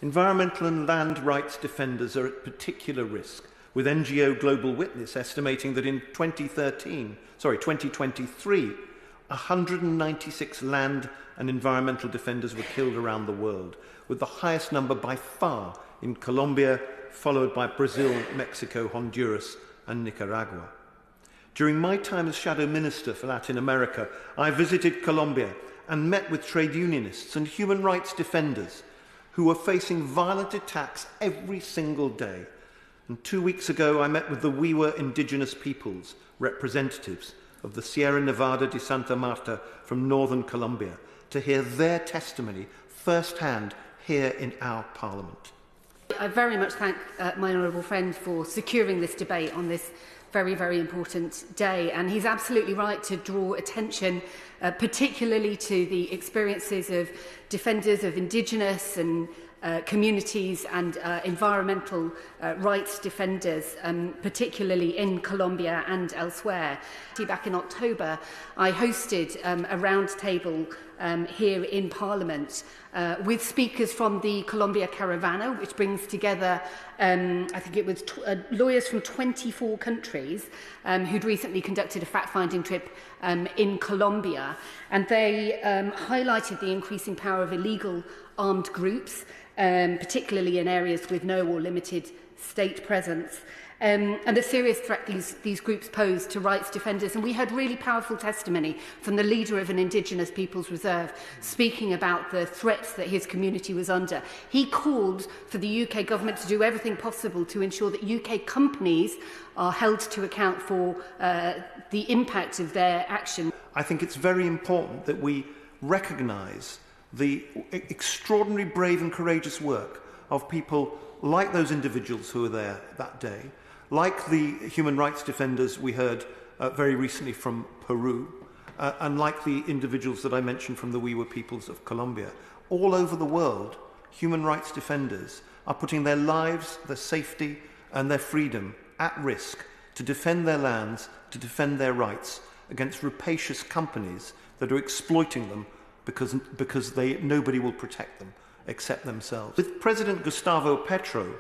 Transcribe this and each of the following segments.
Environmental and land rights defenders are at particular risk, with NGO Global Witness estimating that in 2023, 196 land and environmental defenders were killed around the world, with the highest number by far in Colombia, followed by Brazil, Mexico, Honduras, and Nicaragua. During my time as Shadow Minister for Latin America, I visited Colombia and met with trade unionists and human rights defenders who were facing violent attacks every single day. And 2 weeks ago, I met with the Wiwa indigenous peoples representatives of the Sierra Nevada de Santa Marta from northern Colombia to hear their testimony firsthand here in our Parliament. I very much thank my honourable friend for securing this debate on this very, very important day. And he's absolutely right to draw attention particularly to the experiences of defenders of Indigenous and communities and environmental rights defenders, particularly in Colombia and elsewhere. Back in October, I hosted a roundtable here in Parliament with speakers from the Colombia Caravana, which brings together, I think it was lawyers from 24 countries who'd recently conducted a fact-finding trip in Colombia. And they highlighted the increasing power of illegal armed groups, particularly in areas with no or limited state presence, and the serious threat these groups pose to rights defenders. And we heard really powerful testimony from the leader of an Indigenous Peoples Reserve speaking about the threats that his community was under. He called for the UK government to do everything possible to ensure that UK companies are held to account for the impact of their action. I think it's very important that we recognise the extraordinary, brave and courageous work of people like those individuals who were there that day, like the human rights defenders we heard very recently from Peru, and like the individuals that I mentioned from the Wiwa peoples of Colombia. All over the world, human rights defenders are putting their lives, their safety and their freedom at risk to defend their lands, to defend their rights against rapacious companies that are exploiting them because nobody will protect them except themselves. With President Gustavo Petro,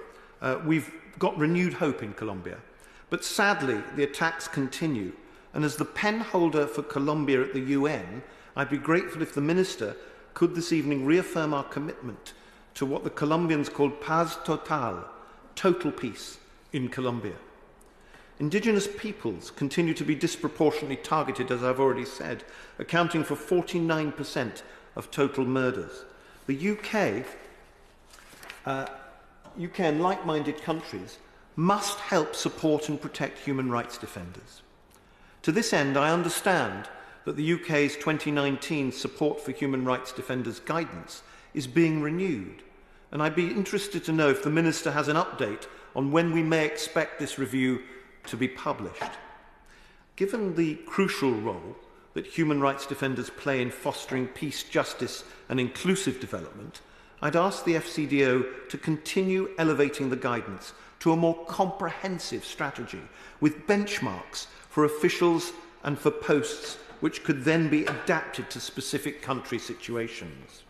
we've got renewed hope in Colombia, but sadly the attacks continue. And as the pen holder for Colombia at the UN, I'd be grateful if the Minister could this evening reaffirm our commitment to what the Colombians called paz total, total peace in Colombia. Indigenous peoples continue to be disproportionately targeted, as I've already said, accounting for 49% of total murders. The UK and like-minded countries must help support and protect human rights defenders. To this end, I understand that the UK's 2019 Support for Human Rights Defenders guidance is being renewed, and I'd be interested to know if the Minister has an update on when we may expect this review to be published. Given the crucial role that human rights defenders play in fostering peace, justice and inclusive development, I'd ask the FCDO to continue elevating the guidance to a more comprehensive strategy with benchmarks for officials and for posts which could then be adapted to specific country situations.